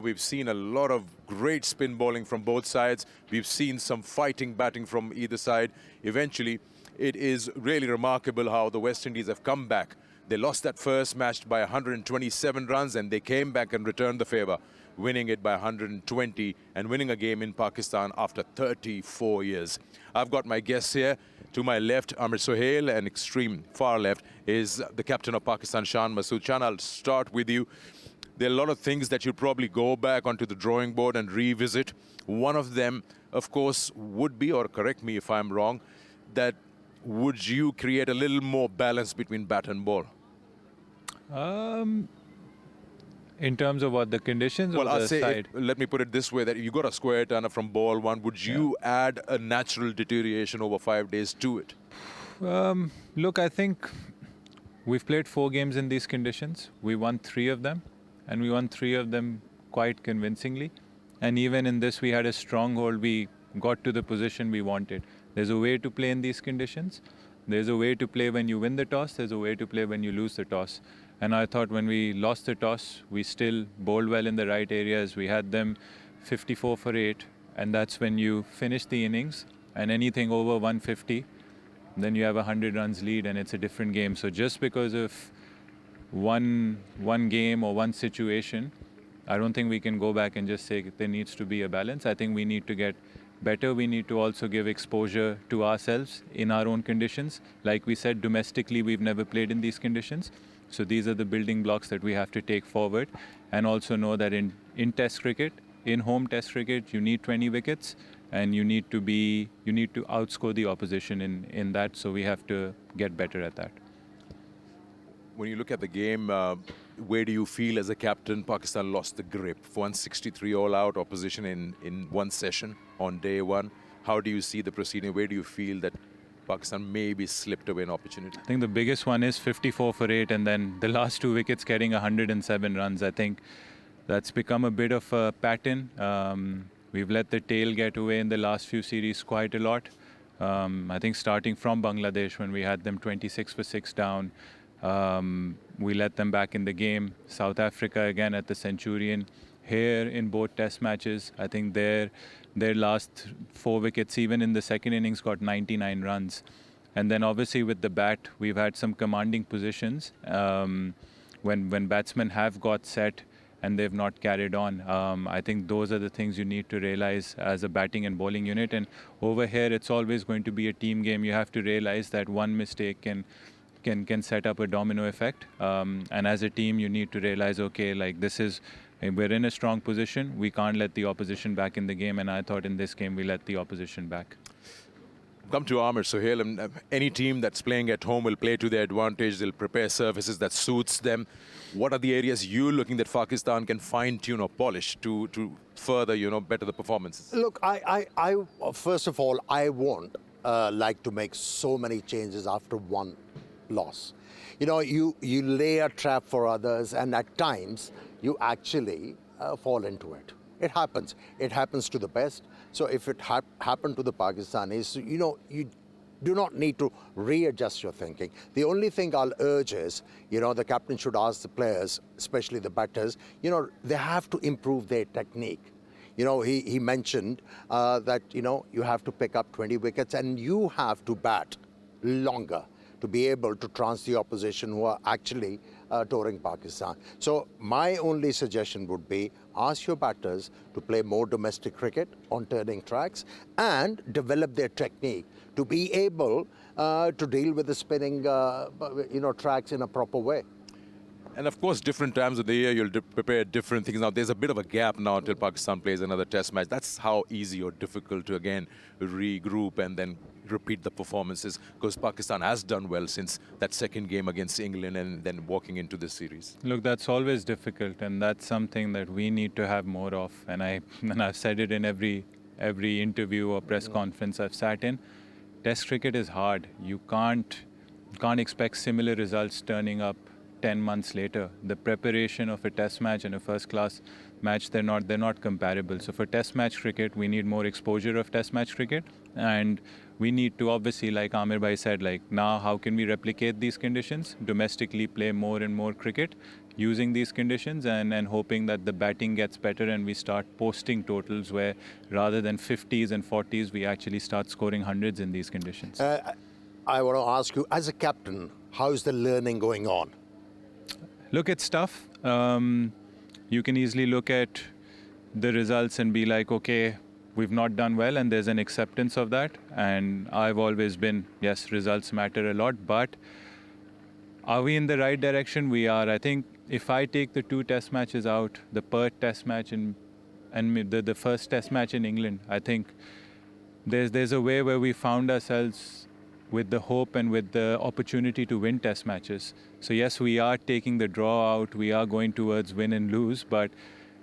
We've seen a lot of great spin bowling from both sides. We've seen some fighting batting from either side. Eventually, it is really remarkable how the West Indies have come back. They lost that first match by 127 runs and they came back and returned the favour, winning it by 120 and winning a game in Pakistan after 34 years. I've got my guests here. To my left, Amir Sohail, and extreme far left is the captain of Pakistan, Shan Masood. Shan, I'll start with you. There are a lot of things that you'll probably go back onto the drawing board and revisit. One of them, of course, would be, or correct me if I'm wrong, that would you create a little more balance between bat and ball? In terms of what, the conditions well, or the side? Let me put it this way, that if you got a square turner from ball one, would you add a natural deterioration over 5 days to it? Look, I think we've played 4 games in these conditions. We won 3 of them, and we won 3 of them quite convincingly. And even in this, we had a stronghold. We got to the position we wanted. There's a way to play in these conditions. There's a way to play when you win the toss. There's a way to play when you lose the toss. And I thought when we lost the toss, we still bowled well in the right areas. We had them 54 for 8. And that's when you finish the innings. And anything over 150, then you have a 100 runs lead and it's a different game. So just because of one game or one situation, I don't think we can go back and just say there needs to be a balance. I think we need to get better. We need to also give exposure to ourselves in our own conditions. Like we said, domestically, we've never played in these conditions. So these are the building blocks that we have to take forward, and also know that in Test cricket, in home Test cricket, you need 20 wickets, and you need to outscore the opposition in that. So we have to get better at that. When you look at the game, where do you feel as a captain Pakistan lost the grip? 163 all out opposition in one session on day one. How do you see the proceeding? Where do you feel that Pakistan maybe slipped away an opportunity? I think the biggest one is 54 for 8, and then the last 2 wickets getting 107 runs. I think that's become a bit of a pattern. We've let the tail get away in the last few series quite a lot. I think starting from Bangladesh when we had them 26 for 6 down, we let them back in the game. South Africa again at the Centurion. Here in both test matches, I think their last 4 wickets, even in the second innings, got 99 runs. And then obviously with the bat, we've had some commanding positions when batsmen have got set and they've not carried on. I think those are the things you need to realize as a batting and bowling unit. And over here, it's always going to be a team game. You have to realize that one mistake can set up a domino effect. And as a team, you need to realize, okay, like we're in a strong position. We can't let the opposition back in the game. And I thought in this game, we let the opposition back. Come to Amir Sohail. Any team that's playing at home will play to their advantage. They'll prepare surfaces that suits them. What are the areas you're looking that Pakistan can fine-tune or polish to further, better the performances? Look, I first of all, I won't like to make so many changes after one loss. You lay a trap for others, and at times you actually fall into it. It happens. It happens to the best. So if it happened to the Pakistanis, you do not need to readjust your thinking. The only thing I'll urge is, the captain should ask the players, especially the batters, they have to improve their technique. He mentioned that, you have to pick up 20 wickets and you have to bat longer to be able to trounce the opposition who are actually touring Pakistan. So my only suggestion would be ask your batters to play more domestic cricket on turning tracks and develop their technique to be able to deal with the spinning tracks in a proper way. And of course, different times of the year, you'll prepare different things. Now, there's a bit of a gap now until Pakistan plays another test match. That's how easy or difficult to, again, regroup and then repeat the performances, because Pakistan has done well since that second game against England and then walking into this series. Look, that's always difficult, and that's something that we need to have more of. And I've said it in every interview or press conference I've sat in. Test cricket is hard. You can't expect similar results turning up 10 months later. The preparation of a test match and a first-class match, they're not comparable. So for test match cricket, we need more exposure of test match cricket. And we need to obviously, like Amir Bhai said, now how can we replicate these conditions? Domestically play more and more cricket. using these conditions and hoping that the batting gets better and we start posting totals where rather than 50s and 40s, we actually start scoring hundreds in these conditions. I want to ask you, as a captain, how is the learning going on? Look, it's tough. You can easily look at the results and be like, okay, we've not done well, and there's an acceptance of that. And I've always been, yes, results matter a lot, but are we in the right direction? We are. I think if I take the 2 test matches out, the Perth test match and the first test match in England, I think there's a way where we found ourselves with the hope and with the opportunity to win test matches. So yes, we are taking the draw out, we are going towards win and lose, but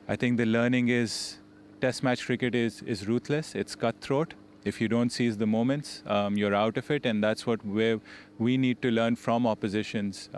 I think the learning is test match cricket is ruthless, it's cutthroat. If you don't seize the moments, you're out of it, and that's where we need to learn from oppositions.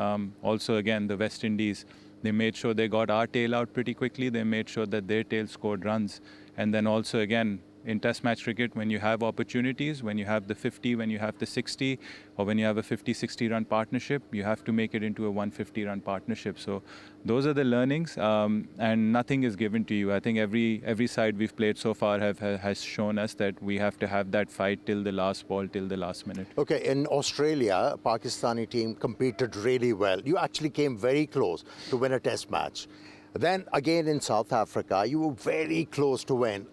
Also, again, the West Indies, they made sure they got our tail out pretty quickly, they made sure that their tail scored runs, and then also, again, in test match cricket, when you have opportunities, when you have the 50, when you have the 60, or when you have a 50-60 run partnership, you have to make it into a 150 run partnership. So those are the learnings, and nothing is given to you. I think every side we've played so far has shown us that we have to have that fight till the last ball, till the last minute. Okay, in Australia, Pakistani team competed really well. You actually came very close to win a test match. Then again in South Africa, you were very close to win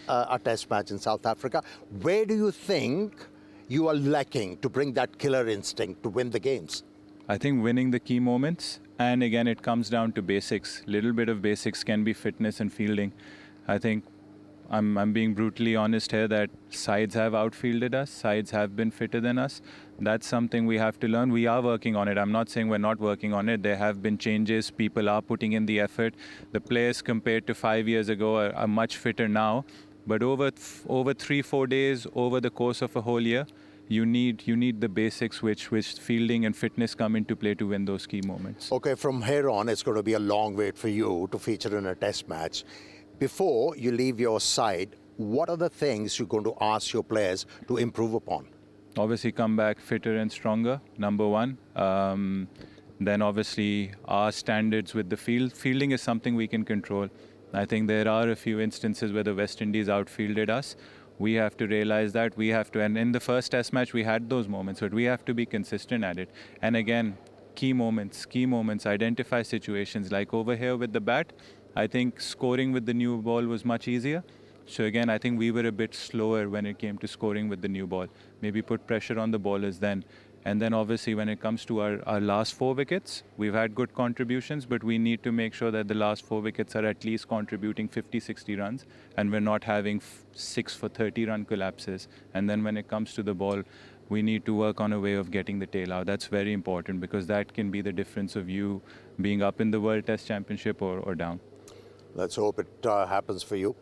a test match in South Africa. Where do you think you are lacking to bring that killer instinct to win the games? I think winning the key moments, and again, it comes down to basics. Little bit of basics can be fitness and fielding. I think I'm being brutally honest here that sides have outfielded us, sides have been fitter than us. That's something we have to learn. We are working on it. I'm not saying we're not working on it. There have been changes. People are putting in the effort. The players compared to 5 years ago are much fitter now. But over 3-4 days, over the course of a whole year, you need the basics which fielding and fitness come into play to win those key moments. Okay, from here on, it's going to be a long wait for you to feature in a test match. Before you leave your side, what are the things you're going to ask your players to improve upon? Obviously, come back fitter and stronger, number one. Then obviously, our standards with the fielding is something we can control. I think there are a few instances where the West Indies outfielded us. We have to realize that. We have to, and in the first test match, we had those moments, but we have to be consistent at it. And again, key moments, identify situations. Like over here with the bat, I think scoring with the new ball was much easier. So again, I think we were a bit slower when it came to scoring with the new ball. Maybe put pressure on the bowlers then. And then obviously when it comes to our last 4 wickets, we've had good contributions, but we need to make sure that the last 4 wickets are at least contributing 50-60 runs, and we're not having 6 for 30 run collapses. And then when it comes to the ball, we need to work on a way of getting the tail out. That's very important, because that can be the difference of you being up in the World Test Championship or down. Let's hope it happens for you.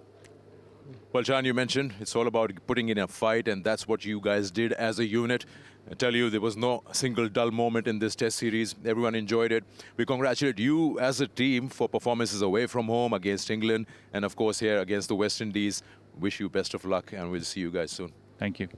Well, Shan, you mentioned it's all about putting in a fight, and that's what you guys did as a unit. I tell you, there was no single dull moment in this test series. Everyone enjoyed it. We congratulate you as a team for performances away from home against England, and of course here against the West Indies. Wish you best of luck, and we'll see you guys soon. Thank you.